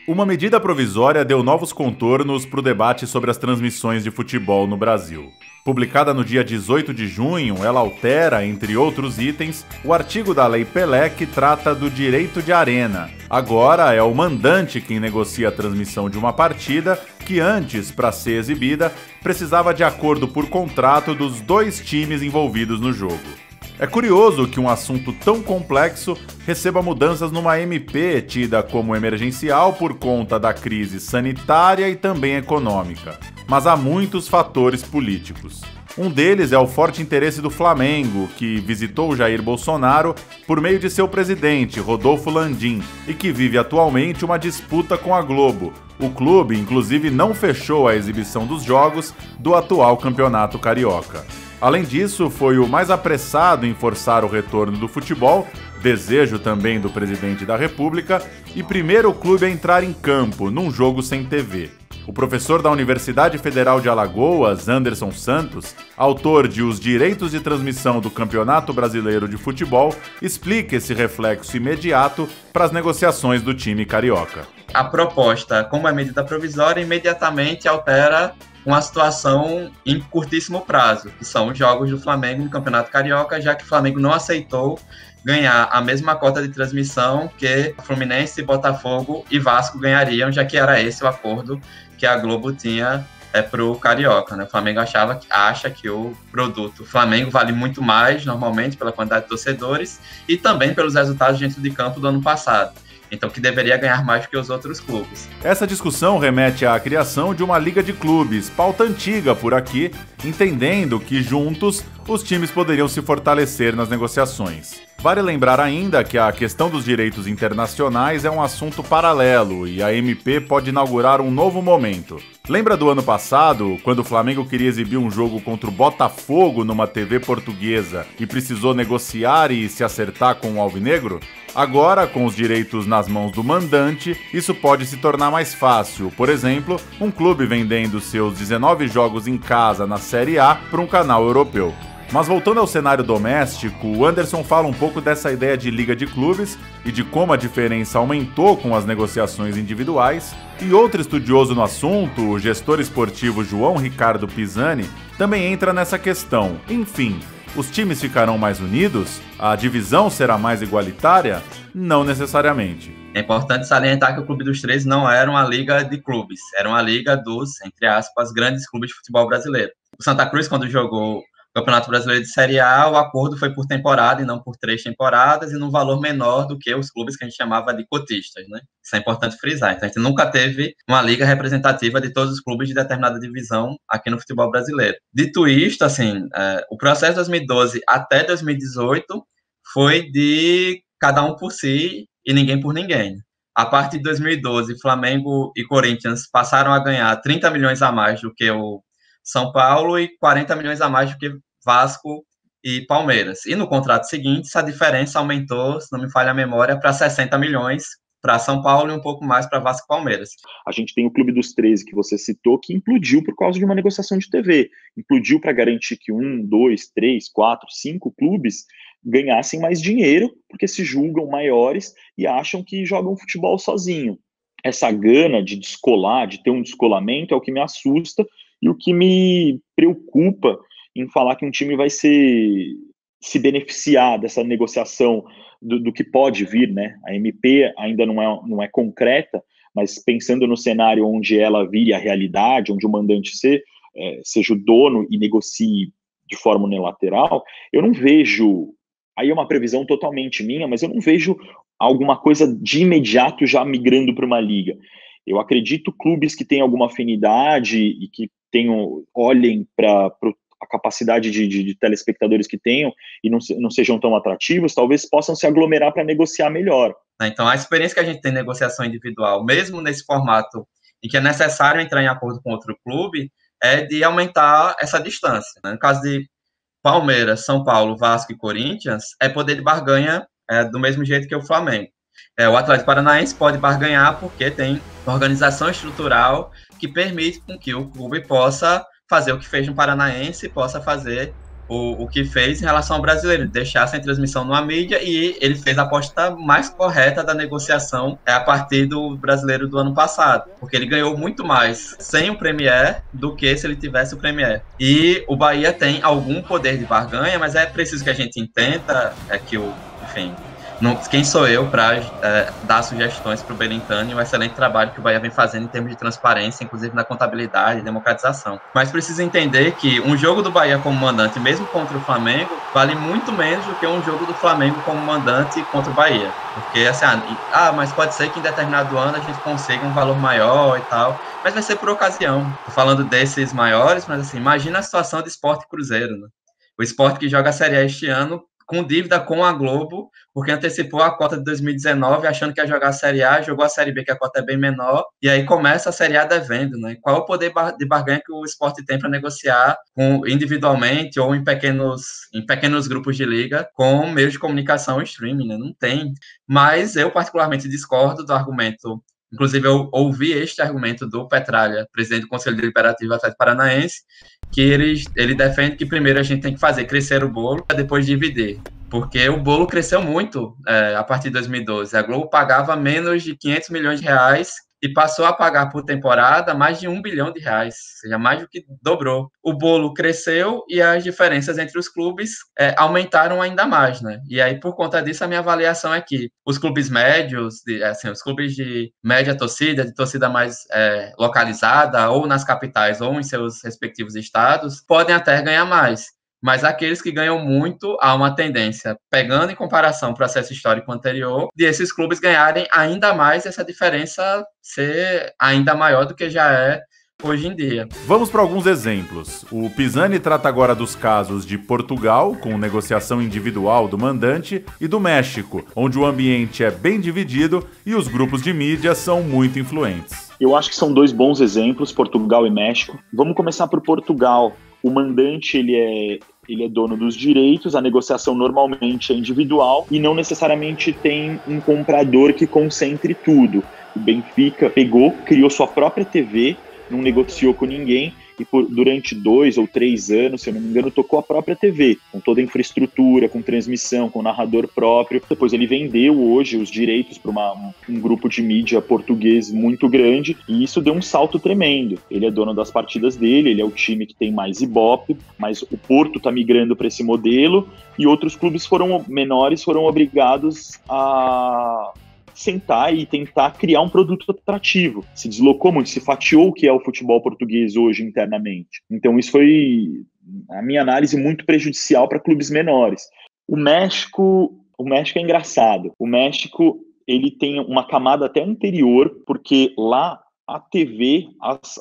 Uma medida provisória deu novos contornos para o debate sobre as transmissões de futebol no Brasil. Publicada no dia 18 de junho, ela altera, entre outros itens, o artigo da Lei Pelé que trata do direito de arena. Agora é o mandante quem negocia a transmissão de uma partida que antes, para ser exibida, precisava de acordo por contrato dos dois times envolvidos no jogo. É curioso que um assunto tão complexo receba mudanças numa MP tida como emergencial por conta da crise sanitária e também econômica. Mas há muitos fatores políticos. Um deles é o forte interesse do Flamengo, que visitou Jair Bolsonaro por meio de seu presidente, Rodolfo Landim, e que vive atualmente uma disputa com a Globo. O clube, inclusive, não fechou a exibição dos jogos do atual Campeonato Carioca. Além disso, foi o mais apressado em forçar o retorno do futebol, desejo também do presidente da República, e primeiro clube a entrar em campo, num jogo sem TV. O professor da Universidade Federal de Alagoas, Anderson Santos, autor de Os Direitos de Transmissão do Campeonato Brasileiro de Futebol, explica esse reflexo imediato para as negociações do time carioca. A proposta, como é medida provisória, imediatamente altera uma situação em curtíssimo prazo, que são os jogos do Flamengo no Campeonato Carioca, já que o Flamengo não aceitou ganhar a mesma cota de transmissão que Fluminense, Botafogo e Vasco ganhariam, já que era esse o acordo que a Globo tinha para o Carioca, né? O Flamengo acha que o produto Flamengo vale muito mais, normalmente, pela quantidade de torcedores e também pelos resultados dentro de campo do ano passado. Então, que deveria ganhar mais do que os outros clubes. Essa discussão remete à criação de uma liga de clubes, pauta antiga por aqui, entendendo que juntos os times poderiam se fortalecer nas negociações. Vale lembrar ainda que a questão dos direitos internacionais é um assunto paralelo e a MP pode inaugurar um novo momento. Lembra do ano passado, quando o Flamengo queria exibir um jogo contra o Botafogo numa TV portuguesa e precisou negociar e se acertar com o Alvinegro? Agora, com os direitos nas mãos do mandante, isso pode se tornar mais fácil. Por exemplo, um clube vendendo seus 19 jogos em casa na Série A para um canal europeu. Mas voltando ao cenário doméstico, o Anderson fala um pouco dessa ideia de liga de clubes e de como a diferença aumentou com as negociações individuais. E outro estudioso no assunto, o gestor esportivo João Ricardo Pisani, também entra nessa questão. Enfim, os times ficarão mais unidos? A divisão será mais igualitária? Não necessariamente. É importante salientar que o Clube dos 13 não era uma liga de clubes, era uma liga dos, entre aspas, grandes clubes de futebol brasileiro. O Santa Cruz, quando jogou Campeonato Brasileiro de Série A, o acordo foi por temporada e não por 3 temporadas e num valor menor do que os clubes que a gente chamava de cotistas, né? Isso é importante frisar. Então, a gente nunca teve uma liga representativa de todos os clubes de determinada divisão aqui no futebol brasileiro. Dito isto, assim, o processo de 2012 até 2018 foi de cada um por si e ninguém por ninguém. A partir de 2012, Flamengo e Corinthians passaram a ganhar 30 milhões a mais do que o São Paulo e 40 milhões a mais do que Vasco e Palmeiras. E no contrato seguinte, essa diferença aumentou, se não me falha a memória, para 60 milhões para São Paulo e um pouco mais para Vasco e Palmeiras. A gente tem o Clube dos 13 que você citou, que implodiu por causa de uma negociação de TV. Implodiu para garantir que 1, 2, 3, 4, 5 clubes ganhassem mais dinheiro, porque se julgam maiores e acham que jogam futebol sozinho. Essa gana de descolar, de ter um descolamento, é o que me assusta e o que me preocupa em falar que um time vai se beneficiar dessa negociação do que pode vir, né? A MP ainda não é concreta, mas pensando no cenário onde ela vire a realidade, onde o mandante seja o dono e negocie de forma unilateral, eu não vejo, aí é uma previsão totalmente minha, mas eu não vejo alguma coisa de imediato já migrando para uma liga. Eu acredito clubes que têm alguma afinidade e que olhem para a capacidade de telespectadores que tenham e não sejam tão atrativos, talvez possam se aglomerar para negociar melhor. Então, a experiência que a gente tem em negociação individual, mesmo nesse formato em que é necessário entrar em acordo com outro clube, é de aumentar essa distância. No caso de Palmeiras, São Paulo, Vasco e Corinthians, é poder de barganha do mesmo jeito que o Flamengo. O Atlético Paranaense pode barganhar porque tem uma organização estrutural que permite com que o clube possa fazer o que fez no Paranaense e possa fazer o que fez em relação ao brasileiro, deixar sem transmissão numa mídia, e ele fez a aposta mais correta da negociação a partir do brasileiro do ano passado, porque ele ganhou muito mais sem o Premier do que se ele tivesse o Premier. E o Bahia tem algum poder de barganha, mas é preciso que a gente entenda que enfim, quem sou eu para dar sugestões para o Belintani, o excelente trabalho que o Bahia vem fazendo em termos de transparência, inclusive na contabilidade e democratização. Mas precisa entender que um jogo do Bahia como mandante, mesmo contra o Flamengo, vale muito menos do que um jogo do Flamengo como mandante contra o Bahia. Porque, assim, mas pode ser que em determinado ano a gente consiga um valor maior e tal, mas vai ser por ocasião. Tô falando desses maiores, mas assim, imagina a situação de Sport e Cruzeiro, né? O Sport que joga a Série A este ano com dívida com a Globo, porque antecipou a cota de 2019, achando que ia jogar a Série A, jogou a Série B, que a cota é bem menor, e aí começa a Série A devendo, né? Qual é o poder de barganha que o Sport tem para negociar individualmente ou em pequenos grupos de liga com meios de comunicação e streaming, né? Não tem. Mas eu particularmente discordo do argumento. Inclusive, eu ouvi este argumento do Petralha, presidente do Conselho Deliberativo do Atlético Paranaense, que ele defende que primeiro a gente tem que fazer crescer o bolo para depois dividir. Porque o bolo cresceu muito a partir de 2012. A Globo pagava menos de 500 milhões de reais e passou a pagar por temporada mais de 1 bilhão de reais, ou seja, mais do que dobrou. O bolo cresceu e as diferenças entre os clubes aumentaram ainda mais, né? E aí, por conta disso, a minha avaliação é que os clubes médios, os clubes de média torcida, de torcida mais localizada, ou nas capitais, ou em seus respectivos estados, podem até ganhar mais. Mas aqueles que ganham muito, há uma tendência, pegando em comparação o processo histórico anterior, de esses clubes ganharem ainda mais, essa diferença ser ainda maior do que já é hoje em dia. Vamos para alguns exemplos. O Pisani trata agora dos casos de Portugal, com negociação individual do mandante, e do México, onde o ambiente é bem dividido e os grupos de mídia são muito influentes. Eu acho que são dois bons exemplos, Portugal e México. Vamos começar por Portugal. O mandante, ele é dono dos direitos, a negociação normalmente é individual e não necessariamente tem um comprador que concentre tudo. O Benfica criou sua própria TV, não negociou com ninguém e durante 2 ou 3 anos, se eu não me engano, tocou a própria TV, com toda a infraestrutura, com transmissão, com narrador próprio. Depois ele vendeu hoje os direitos para um grupo de mídia português muito grande e isso deu um salto tremendo. Ele é dono das partidas dele, ele é o time que tem mais Ibope, mas o Porto está migrando para esse modelo e outros clubes menores foram obrigados a sentar e tentar criar um produto atrativo. Se deslocou muito, se fatiou o que é o futebol português hoje internamente. Então isso foi, a minha análise, muito prejudicial para clubes menores. O México é engraçado. O México, ele tem uma camada até anterior, porque lá a TV,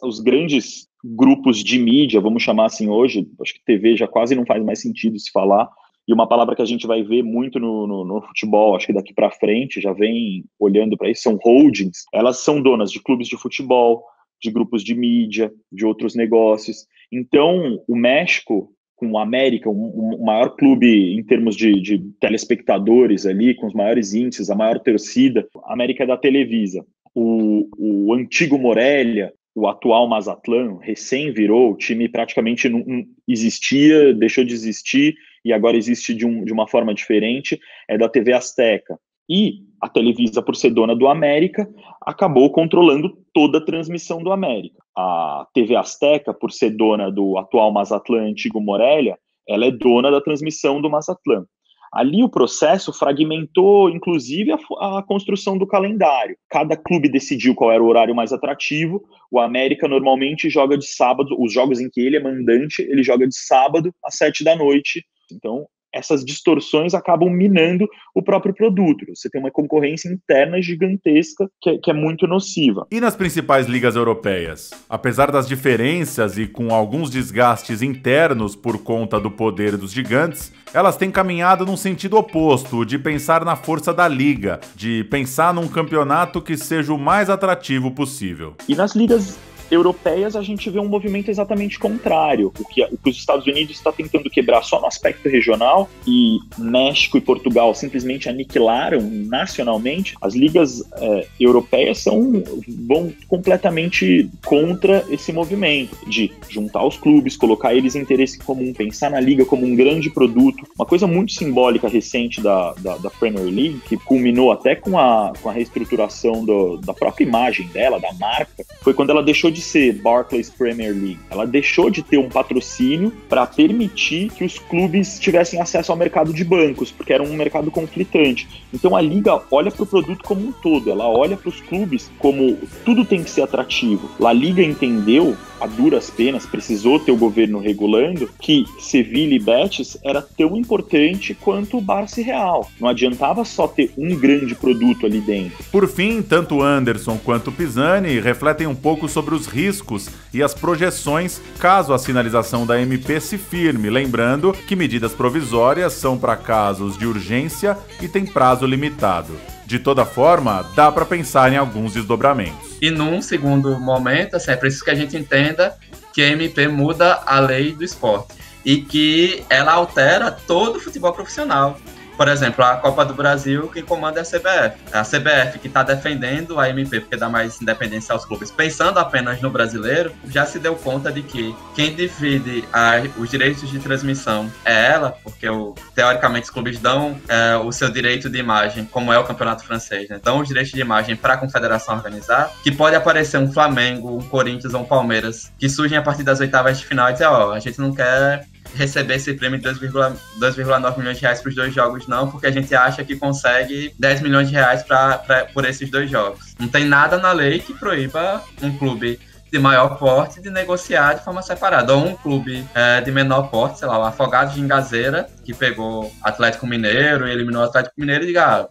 os grandes grupos de mídia, vamos chamar assim hoje, acho que TV já quase não faz mais sentido se falar, e uma palavra que a gente vai ver muito no futebol, acho que daqui para frente, já vem olhando para isso, são holdings. Elas são donas de clubes de futebol, de grupos de mídia, de outros negócios. Então, o México, com o América, o maior clube em termos de telespectadores ali, com os maiores índices, a maior torcida, a América é da Televisa. O antigo Morelia, o atual Mazatlán, recém virou, o time praticamente não existia, deixou de existir, e agora existe de uma forma diferente, é da TV Azteca. E a Televisa, por ser dona do América, acabou controlando toda a transmissão do América. A TV Azteca, por ser dona do atual Mazatlán, antigo Morelia, ela é dona da transmissão do Mazatlán. Ali o processo fragmentou, inclusive, a construção do calendário. Cada clube decidiu qual era o horário mais atrativo. O América normalmente joga de sábado, os jogos em que ele é mandante, ele joga de sábado às 7 da noite. Então, essas distorções acabam minando o próprio produto. Você tem uma concorrência interna gigantesca que é muito nociva. E nas principais ligas europeias? Apesar das diferenças e com alguns desgastes internos por conta do poder dos gigantes, elas têm caminhado num sentido oposto, de pensar na força da liga, de pensar num campeonato que seja o mais atrativo possível. E nas ligas europeias, a gente vê um movimento exatamente contrário. O que os Estados Unidos está tentando quebrar só no aspecto regional, e México e Portugal simplesmente aniquilaram nacionalmente, as ligas europeias vão completamente contra esse movimento de juntar os clubes, colocar eles em interesse comum, pensar na liga como um grande produto. Uma coisa muito simbólica recente da Premier League, que culminou até com a reestruturação da própria imagem dela, da marca, foi quando ela deixou de ser Barclays Premier League. Ela deixou de ter um patrocínio para permitir que os clubes tivessem acesso ao mercado de bancos, porque era um mercado conflitante. Então a liga olha para o produto como um todo, ela olha para os clubes como tudo tem que ser atrativo. La Liga entendeu, a duras penas, precisou ter o governo regulando, que Sevilla e Betis era tão importante quanto o Barça e Real. Não adiantava só ter um grande produto ali dentro. Por fim, tanto Anderson quanto Pisani refletem um pouco sobre os riscos e as projeções caso a sinalização da MP se firme, lembrando que medidas provisórias são para casos de urgência e têm prazo limitado. De toda forma, dá para pensar em alguns desdobramentos. E num segundo momento, assim, é preciso que a gente entenda que a MP muda a lei do esporte e que ela altera todo o futebol profissional. Por exemplo, a Copa do Brasil, quem comanda é a CBF. A CBF que está defendendo a MP porque dá mais independência aos clubes, pensando apenas no brasileiro, já se deu conta de que quem divide os direitos de transmissão é ela, porque teoricamente os clubes dão o seu direito de imagem, como é o campeonato francês, né? Dão os direitos de imagem para a confederação organizar, que pode aparecer um Flamengo, um Corinthians ou um Palmeiras, que surgem a partir das oitavas de final e dizer, a gente não quer receber esse prêmio de 2,9 milhões de reais para os 2 jogos, não, porque a gente acha que consegue 10 milhões de reais por esses 2 jogos. Não tem nada na lei que proíba um clube de maior porte de negociar de forma separada, ou um clube de menor porte, sei lá, o Afogados de Ingazeira, que pegou Atlético Mineiro e eliminou o Atlético Mineiro, e diga,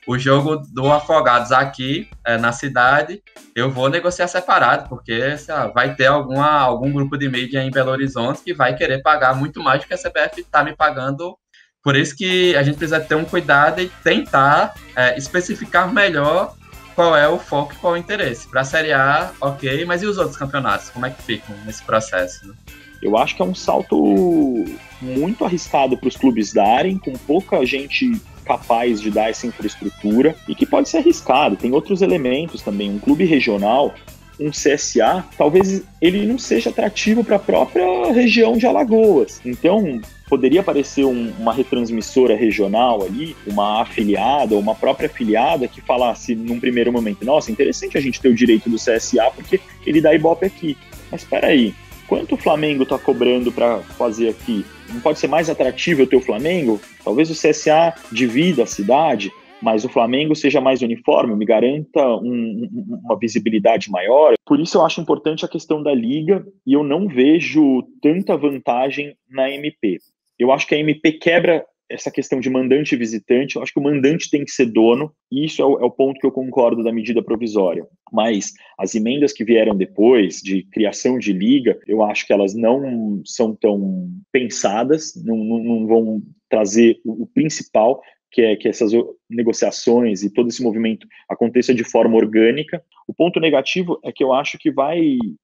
o jogo do Afogados aqui na cidade, eu vou negociar separado, porque sei lá, vai ter algum grupo de mídia em Belo Horizonte que vai querer pagar muito mais do que a CBF está me pagando. Por isso que a gente precisa ter um cuidado e tentar especificar melhor qual é o foco e qual é o interesse. Para a Série A, ok, mas e os outros campeonatos? Como é que ficam nesse processo, né? Eu acho que é um salto muito arriscado para os clubes darem, com pouca gente capaz de dar essa infraestrutura, e que pode ser arriscado. Tem outros elementos também. Um clube regional, um CSA, talvez ele não seja atrativo para a própria região de Alagoas. Então, poderia aparecer uma retransmissora regional ali, uma afiliada ou uma própria afiliada que falasse num primeiro momento, nossa, interessante a gente ter o direito do CSA porque ele dá ibope aqui. Mas espera aí, quanto o Flamengo está cobrando para fazer aqui? Não pode ser mais atrativo eu ter o Flamengo? Talvez o CSA divida a cidade, mas o Flamengo seja mais uniforme, me garanta uma visibilidade maior. Por isso eu acho importante a questão da liga, e eu não vejo tanta vantagem na MP. Eu acho que a MP quebra essa questão de mandante e visitante. Eu acho que o mandante tem que ser dono, e isso é o ponto que eu concordo da medida provisória. Mas as emendas que vieram depois, de criação de liga, eu acho que elas não são tão pensadas, não vão trazer o principal, que é que essas negociações e todo esse movimento aconteça de forma orgânica. O ponto negativo é que eu acho que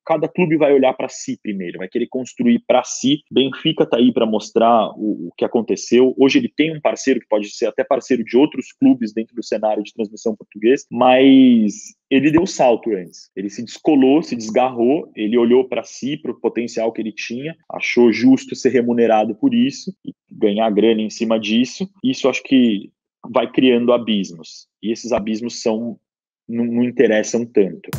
cada clube vai olhar para si primeiro, vai querer construir para si. Benfica está aí para mostrar o que aconteceu. Hoje ele tem um parceiro que pode ser até parceiro de outros clubes dentro do cenário de transmissão português, mas ele deu salto antes. Ele se descolou, se desgarrou, ele olhou para si, para o potencial que ele tinha, achou justo ser remunerado por isso e ganhar grana em cima disso. Isso acho que vai criando abismos, e esses abismos não interessam tanto.